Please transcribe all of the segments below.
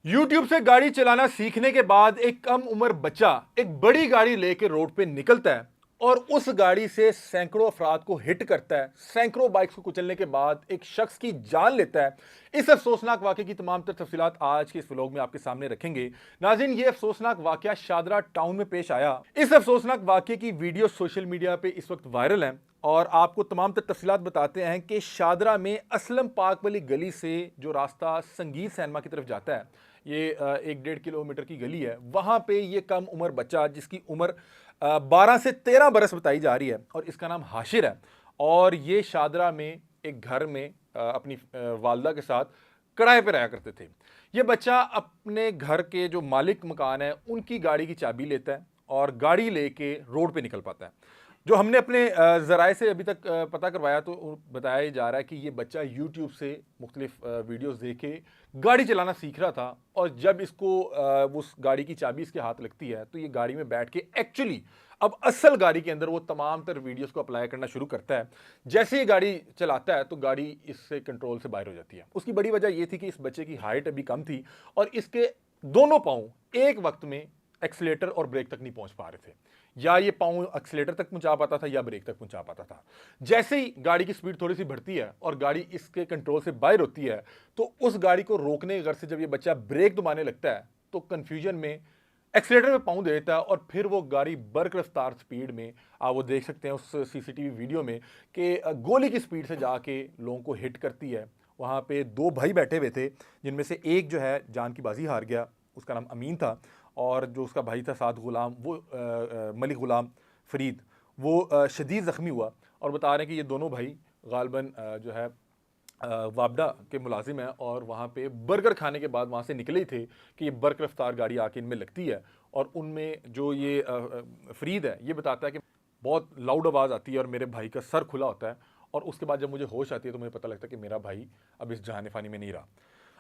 YouTube से गाड़ी चलाना सीखने के बाद एक कम उम्र बच्चा एक बड़ी गाड़ी लेकर रोड पे निकलता है और उस गाड़ी से सैकड़ों अफराद को हिट करता है। सैकड़ों बाइक्स को कुचलने के बाद एक शख्स की जान लेता है। इस अफसोसनाक वाकये की तमाम तर तफसीलात आज के इस व्लॉग में आपके सामने रखेंगे। नाज़रीन, ये अफसोसनाक वाकया शादरा टाउन में पेश आया। इस अफसोसनाक वाकये की वीडियो सोशल मीडिया पे इस वक्त वायरल है और आपको तमाम तर तफसीलात बताते हैं कि शादरा में असलम पार्क वाली गली से जो रास्ता संगीत सिनेमा की तरफ जाता है, ये 1-1.5 किलोमीटर की गली है। वहाँ पे ये कम उम्र बच्चा जिसकी उम्र 12 से 13 बरस बताई जा रही है और इसका नाम हाशिर है, और ये शादरा में एक घर में अपनी वालदा के साथ किराए पे रहा करते थे। ये बच्चा अपने घर के जो मालिक मकान है उनकी गाड़ी की चाबी लेता है और गाड़ी लेके रोड पे निकल पाता है। जो हमने अपने ज़राए से अभी तक पता करवाया तो बताया जा रहा है कि ये बच्चा यूट्यूब से मुख्तलिफ वीडियोस देख के गाड़ी चलाना सीख रहा था, और जब इसको उस गाड़ी की चाबी इसके हाथ लगती है तो ये गाड़ी में बैठ के एक्चुअली अब असल गाड़ी के अंदर वो तमाम तर वीडियोस को अप्लाई करना शुरू करता है। जैसे ही गाड़ी चलाता है तो गाड़ी इससे कंट्रोल से बाहर हो जाती है। उसकी बड़ी वजह यह थी कि इस बच्चे की हाइट अभी कम थी और इसके दोनों पाँव एक वक्त में एक्सीलेटर और ब्रेक तक नहीं पहुंच पा रहे थे। या ये पाँव एक्सीलेटर तक पहुंचा पाता था या ब्रेक तक पहुंचा पाता था। जैसे ही गाड़ी की स्पीड थोड़ी सी बढ़ती है और गाड़ी इसके कंट्रोल से बाहर होती है तो उस गाड़ी को रोकने की गर्ज से जब ये बच्चा ब्रेक दबाने लगता है तो कंफ्यूजन में एक्सीलेटर में पाँव दे देता है और फिर वो गाड़ी बर्क रफ्तार स्पीड में, आप वो देख सकते हैं उस सीसीटीवी वीडियो में, कि गोली की स्पीड से जाके लोगों को हिट करती है। वहाँ पे दो भाई बैठे हुए थे जिनमें से एक जो है जान की बाजी हार गया, उसका नाम अमीन था, और जो उसका भाई था साद गुलाम, वो मलिक गुलाम फरीद, वो शदीद ज़ख्मी हुआ। और बता रहे हैं कि ये दोनों भाई गालबन जो है वापडा के मुलाजिम हैं और वहाँ पे बर्गर खाने के बाद वहाँ से निकले ही थे कि ये बर्क रफ्तार गाड़ी आके इनमें लगती है। और उनमें जो ये फरीद है ये बताता है कि बहुत लाउड आवाज़ आती है और मेरे भाई का सर खुला होता है, और उसके बाद जब मुझे होश आती है तो मुझे पता लगता है कि मेरा भाई अब इस जहान फ़ानी में नहीं रहा।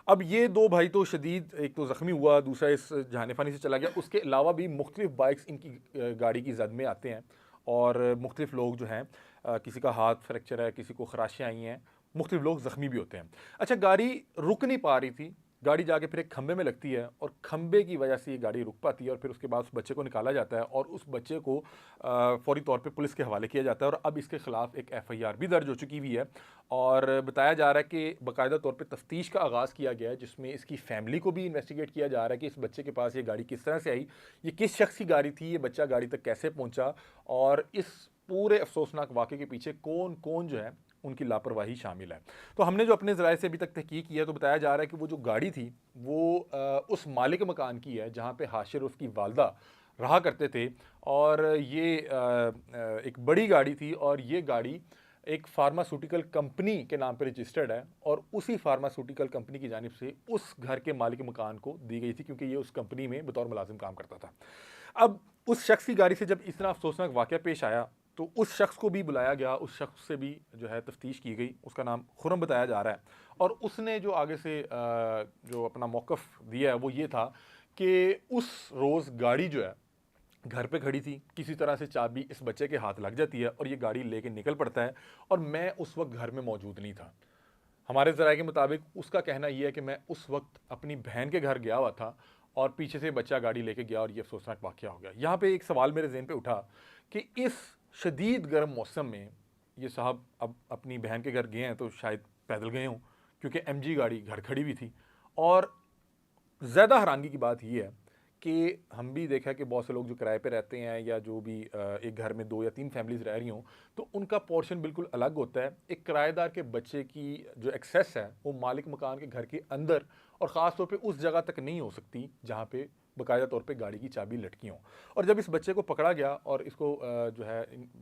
अब ये दो भाई तो शदीद, एक तो ज़ख्मी हुआ, दूसरा इस जहान फ़ानी से चला गया। उसके अलावा भी मुख्तलिफ बाइक्स इनकी गाड़ी की जद में आते हैं और मुख्तलिफ लोग जो हैं, किसी का हाथ फ्रैक्चर है, किसी को खराशियाँ आई हैं, मुख्तलिफ लोग ज़ख्मी भी होते हैं। अच्छा, गाड़ी रुक नहीं पा रही थी, गाड़ी जाके फिर एक खंबे में लगती है और खंबे की वजह से ये गाड़ी रुक पाती है और फिर उसके बाद उस बच्चे को निकाला जाता है और उस बच्चे को फौरी तौर पे पुलिस के हवाले किया जाता है। और अब इसके खिलाफ एक एफआईआर भी दर्ज हो चुकी हुई है और बताया जा रहा है कि बाकायदा तौर पे तफ्तीश का आगाज़ किया गया है, जिसमें इसकी फैमिली को भी इन्वेस्टिगेट किया जा रहा है कि इस बच्चे के पास ये गाड़ी किस तरह से आई, ये किस शख्स की गाड़ी थी, ये बच्चा गाड़ी तक कैसे पहुँचा, और इस पूरे अफसोसनाक वाक़े के पीछे कौन कौन जो है उनकी लापरवाही शामिल है। तो हमने जो अपने ज़राए से अभी तक तहकीक की है तो बताया जा रहा है कि वो जो गाड़ी थी वो उस मालिक मकान की है जहाँ पे हाशिर उसकी वालदा रहा करते थे, और ये एक बड़ी गाड़ी थी और ये गाड़ी एक फार्मास्यूटिकल कंपनी के नाम पे रजिस्टर्ड है और उसी फार्मास्यूटिकल कंपनी की जानिब से उस घर के मालिक मकान को दी गई थी, क्योंकि ये उस कंपनी में बतौर मुलाजिम काम करता था। अब उस शख्स की गाड़ी से जब इतना अफसोसनाक वाक़या पेश आया तो उस शख्स को भी बुलाया गया, उस शख्स से भी जो है तफ्तीश की गई। उसका नाम खुरम बताया जा रहा है और उसने जो आगे से जो अपना मौक़िफ़ दिया है वो ये था कि उस रोज़ गाड़ी जो है घर पे खड़ी थी, किसी तरह से चाबी इस बच्चे के हाथ लग जाती है और ये गाड़ी लेके निकल पड़ता है, और मैं उस वक्त घर में मौजूद नहीं था। हमारे ज़राए के मुताबिक उसका कहना यह है कि मैं उस वक्त अपनी बहन के घर गया हुआ था और पीछे से बच्चा गाड़ी लेके गया और ये अफसोसनाक वाक़या हो गया। यहाँ पे एक सवाल मेरे ज़हन पे उठा कि इस शदीद गर्म मौसम में ये साहब अब अपनी बहन के घर गए हैं तो शायद पैदल गए हों, क्योंकि एमजी गाड़ी घर खड़ी हुई थी। और ज़्यादा हैरानगी की बात यह है कि हम भी देखा कि बहुत से लोग जो किराए पे रहते हैं या जो भी एक घर में 2 या 3 फैमिलीज़ रह रही हों तो उनका पोर्शन बिल्कुल अलग होता है। एक किराएदार के बच्चे की जो एक्सेस है वो मालिक मकान के घर के अंदर और ख़ास तौर पे उस जगह तक नहीं हो सकती जहाँ पे बाकायदा तौर पे गाड़ी की चाबी लटकी हों। और जब इस बच्चे को पकड़ा गया और इसको जो है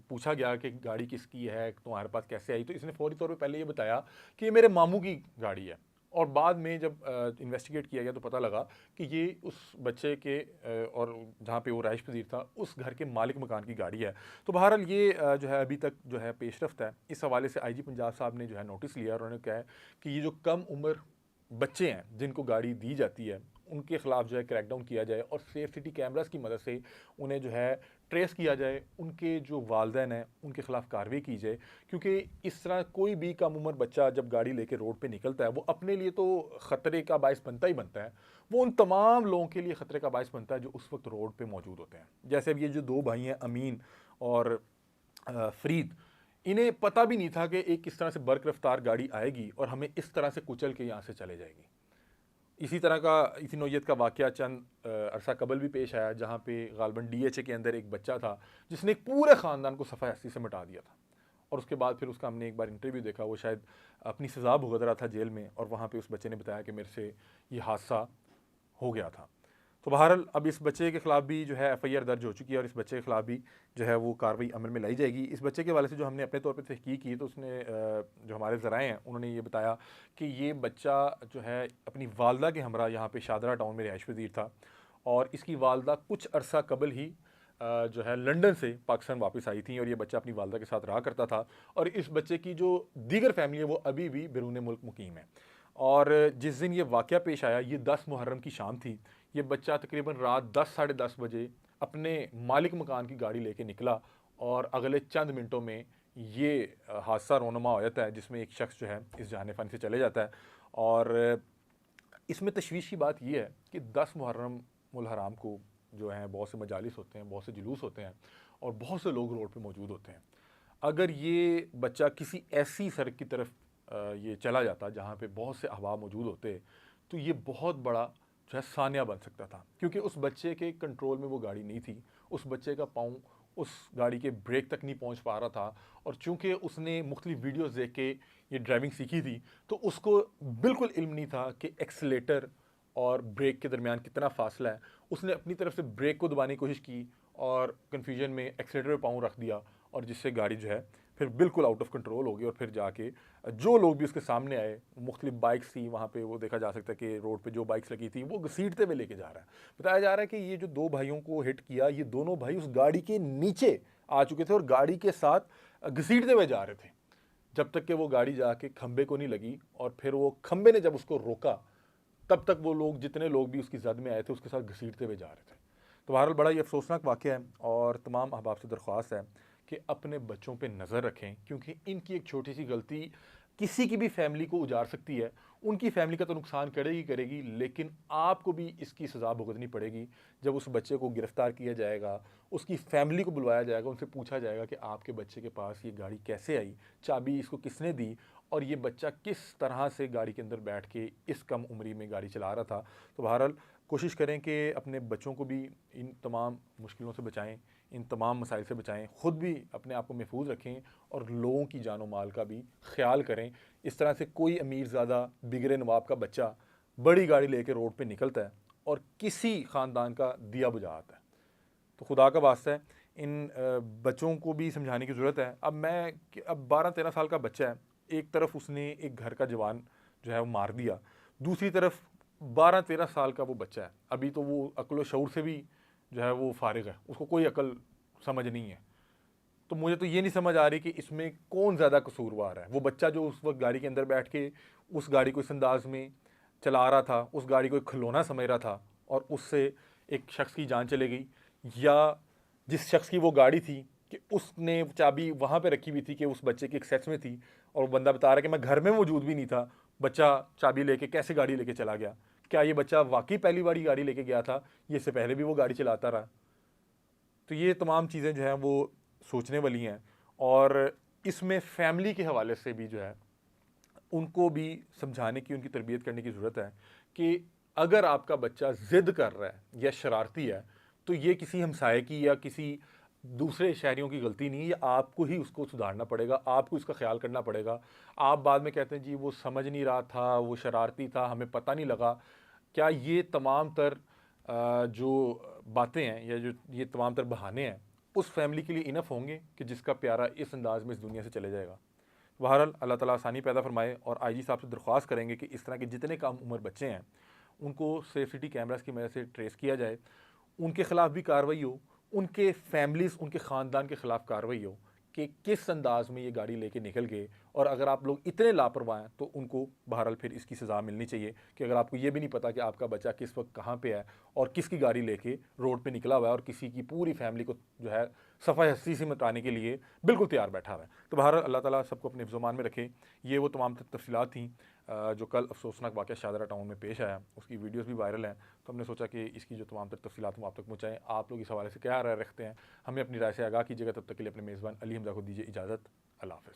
पूछा गया कि गाड़ी किसकी है, तुम्हारे पास कैसे आई, तो इसने फौरी तौर पे पहले ये बताया कि ये मेरे मामू की गाड़ी है। और बाद में जब इन्वेस्टिगेट किया गया तो पता लगा कि ये उस बच्चे के और जहाँ पे वो रहाइश पजीर था उस घर के मालिक मकान की गाड़ी है। तो बहरहाल ये जो है अभी तक जो है पेशरफ्त है। इस हवाले से आईजी पंजाब साहब ने जो है नोटिस लिया और उन्होंने कहा है कि ये जो कम उम्र बच्चे हैं जिनको गाड़ी दी जाती है उनके ख़िलाफ़ जो है क्रैकडाउन किया जाए और सेफ सिटी कैमरास की मदद से उन्हें जो है ट्रेस किया जाए, उनके जो वालिदैन हैं उनके ख़िलाफ़ कार्रवाई की जाए। क्योंकि इस तरह कोई भी कम उम्र बच्चा जब गाड़ी लेके रोड पे निकलता है वो अपने लिए तो ख़तरे का बायस बनता ही बनता है, वो उन तमाम लोगों के लिए ख़तरे का बायस बनता है जो उस वक्त रोड पे मौजूद होते हैं। जैसे अब ये जो दो भाई हैं अमीन और फ़रीद, इन्हें पता भी नहीं था कि एक किस तरह से बर्क रफ्तार गाड़ी आएगी और हमें इस तरह से कुचल के यहाँ से चले जाएगी। इसी तरह का इसी नौइयत का वाक़या चंद अरसा कबल भी पेश आया, जहाँ पे गालबन डीएचए के अंदर एक बच्चा था जिसने एक पूरे ख़ानदान को सफ़ा हस्ती से मिटा दिया था। और उसके बाद फिर उसका हमने एक बार इंटरव्यू देखा, वो शायद अपनी सज़ा भुगत रहा था जेल में, और वहाँ पे उस बच्चे ने बताया कि मेरे से ये हादसा हो गया था। तो बहरहाल अब इस बच्चे के ख़िलाफ़ भी जो है एफआईआर दर्ज हो चुकी है और इस बच्चे के ख़िलाफ़ भी जो है वो कार्रवाई अमल में लाई जाएगी। इस बच्चे के हवाले से जो हमने अपने तौर पे तहकीक की तो उसने जो हमारे ज़राए हैं उन्होंने ये बताया कि ये बच्चा जो है अपनी वालदा के हमरा यहाँ पे शादरा टाउन में रिहाइश पज़ीर था और इसकी वालदा कुछ अरसा कबल ही जो है लंदन से पाकिस्तान वापस आई थी और ये बच्चा अपनी वालदा के साथ रहा करता था। और इस बच्चे की जो दीगर फैमिली है वो अभी भी बैरून मुल्क मुकीम है। और जिस दिन ये वाक़या पेश आया ये 10 मुहर्रम की शाम थी। ये बच्चा तकरीबन रात 10 साढ़े 10 बजे अपने मालिक मकान की गाड़ी लेके निकला और अगले चंद मिनटों में ये हादसा रोनुमा हो जाता है जिसमें एक शख्स जो है इस जहान फ़ानी से चले जाता है। और इसमें तशवीश की बात यह है कि 10 मुहर्रम उल हराम को जो है बहुत से मजालिस होते हैं, बहुत से जुलूस होते हैं और बहुत से लोग रोड पे मौजूद होते हैं। अगर ये बच्चा किसी ऐसी सड़क की तरफ ये चला जाता जहाँ पे बहुत से अहबाब मौजूद होते तो ये बहुत बड़ा जो है सानिया बन सकता था, क्योंकि उस बच्चे के कंट्रोल में वो गाड़ी नहीं थी। उस बच्चे का पाँव उस गाड़ी के ब्रेक तक नहीं पहुँच पा रहा था और चूँकि उसने मुख्तलिफ वीडियोज़ देख के ये ड्राइविंग सीखी थी तो उसको बिल्कुल इल्म नहीं था कि एक्सीलेटर और ब्रेक के दरमियान कितना फ़ासला है। उसने अपनी तरफ से ब्रेक को दबाने की कोशिश की और कन्फ्यूजन में एक्सीलेटर पे पाँव रख दिया और जिससे गाड़ी जो है फिर बिल्कुल आउट ऑफ कंट्रोल हो गई। और फिर जाके जो लोग भी उसके सामने आए, मुख्तलिफ बाइक्स थी वहाँ पे, वो देखा जा सकता है कि रोड पे जो बाइक्स लगी थी वो घसीटते हुए लेके जा रहा है। बताया जा रहा है कि ये जो दो भाइयों को हिट किया, ये दोनों भाई उस गाड़ी के नीचे आ चुके थे और गाड़ी के साथ घसीटते हुए जा रहे थे जब तक कि वो गाड़ी जाके खंबे को नहीं लगी। और फिर वो खंबे ने जब उसको रोका तब तक वो लोग, जितने लोग भी उसकी जद में आए थे, उसके साथ घसीटते हुए जा रहे थे। तो बहरहाल बड़ा ही अफसोसनाक वाक़या है और तमाम अहबाब से दरख्वास्त है कि अपने बच्चों पे नज़र रखें, क्योंकि इनकी एक छोटी सी गलती किसी की भी फैमिली को उजाड़ सकती है। उनकी फैमिली का तो नुकसान करेगी करेगी, लेकिन आपको भी इसकी सज़ा भुगतनी पड़ेगी। जब उस बच्चे को गिरफ़्तार किया जाएगा, उसकी फैमिली को बुलवाया जाएगा, उनसे पूछा जाएगा कि आपके बच्चे के पास ये गाड़ी कैसे आई, चाबी इसको किसने दी और ये बच्चा किस तरह से गाड़ी के अंदर बैठ के इस कम उम्री में गाड़ी चला रहा था। तो बहरहाल कोशिश करें कि अपने बच्चों को भी इन तमाम मुश्किलों से बचाएं, इन तमाम मसाइल से बचाएं, ख़ुद भी अपने आप को महफूज रखें और लोगों की जान व माल का भी ख्याल करें। इस तरह से कोई अमीर ज़्यादा बिगड़े नवाब का बच्चा बड़ी गाड़ी लेके रोड पे निकलता है और किसी ख़ानदान का दिया बुझाता है। तो खुदा का वास्ता है इन बच्चों को भी समझाने की ज़रूरत है। अब 12-13 साल का बच्चा है, एक तरफ उसने एक घर का जवान जो है वो मार दिया, दूसरी तरफ 12-13 साल का वो बच्चा है, अभी तो वो अक्ल व शऊर से भी जो है वो फारिग है, उसको कोई अकल समझ नहीं है। तो मुझे तो ये नहीं समझ आ रही कि इसमें कौन ज़्यादा कसूरवार है। वो बच्चा जो उस वक्त गाड़ी के अंदर बैठ के उस गाड़ी को इस अंदाज में चला रहा था, उस गाड़ी को एक खिलौना समझ रहा था और उससे एक शख्स की जान चले गई, या जिस शख्स की वो गाड़ी थी कि उसने चाबी वहाँ पे रखी हुई थी कि उस बच्चे की एक्सेस में थी और वो बंदा बता रहा है कि मैं घर में मौजूद भी नहीं था, बच्चा चाबी लेके कैसे गाड़ी लेके चला गया। क्या ये बच्चा वाकई पहली बारी गाड़ी लेके गया था, ये इससे पहले भी वो गाड़ी चलाता रहा? तो ये तमाम चीज़ें जो हैं वो सोचने वाली हैं। और इसमें फैमिली के हवाले से भी जो है उनको भी समझाने की, उनकी तरबियत करने की ज़रूरत है कि अगर आपका बच्चा ज़िद कर रहा है या शरारती है तो ये किसी हमसाये की या किसी दूसरे शहरियों की गलती नहीं है, ये आपको ही उसको सुधारना पड़ेगा, आपको इसका ख्याल करना पड़ेगा। आप बाद में कहते हैं जी वो समझ नहीं रहा था, वो शरारती था, हमें पता नहीं लगा। क्या ये तमाम तर जो बातें हैं या जो ये तमाम तर बहाने हैं उस फैमिली के लिए इनफ होंगे कि जिसका प्यारा इस अंदाज में इस दुनिया से चले जाएगा? बहरहाल अल्लाह ताला आसानी पैदा फरमाए और आईजी साहब से दरख्वास्त करेंगे कि इस तरह के जितने कम उम्र बच्चे हैं उनको सेफ सिटी कैमरास की मदद से ट्रेस किया जाए, उनके ख़िलाफ़ भी कार्रवाई हो, उनके फैमिलीज़, उनके ख़ानदान के ख़िलाफ़ कार्रवाई हो कि किस अंदाज में ये गाड़ी लेके निकल गए और अगर आप लोग इतने लापरवाह हैं तो उनको बहरहाल फिर इसकी सज़ा मिलनी चाहिए कि अगर आपको ये भी नहीं पता कि आपका बच्चा किस वक्त कहाँ पे है और किसकी गाड़ी लेके रोड पे निकला हुआ है और किसी की पूरी फैमिली को जो है सफ़ाई हस्ती से मिटाने के लिए बिल्कुल तैयार बैठा हुआ है। तो बहरहाल अल्लाह ताला सबको अपने हिफ्ज़-ओ-मान में रखे। ये वो तमाम तफसीलात थी जो कल अफसोसनाक वाक़या शाहदरा टाउन में पेश आया, उसकी वीडियोस भी वायरल हैं। तो हमने सोचा कि इसकी जो तमाम तफसीलात हम आप तक पहुँचाएँ। आप लोग इस हवाले से क्या राय रखते हैं, हमें अपनी राय से आगाह कीजिएगा। तब तक के लिए अपने मेज़बान अली हमज़ा को दीजिए इजाज़त। अल्लाह हाफ़िज़।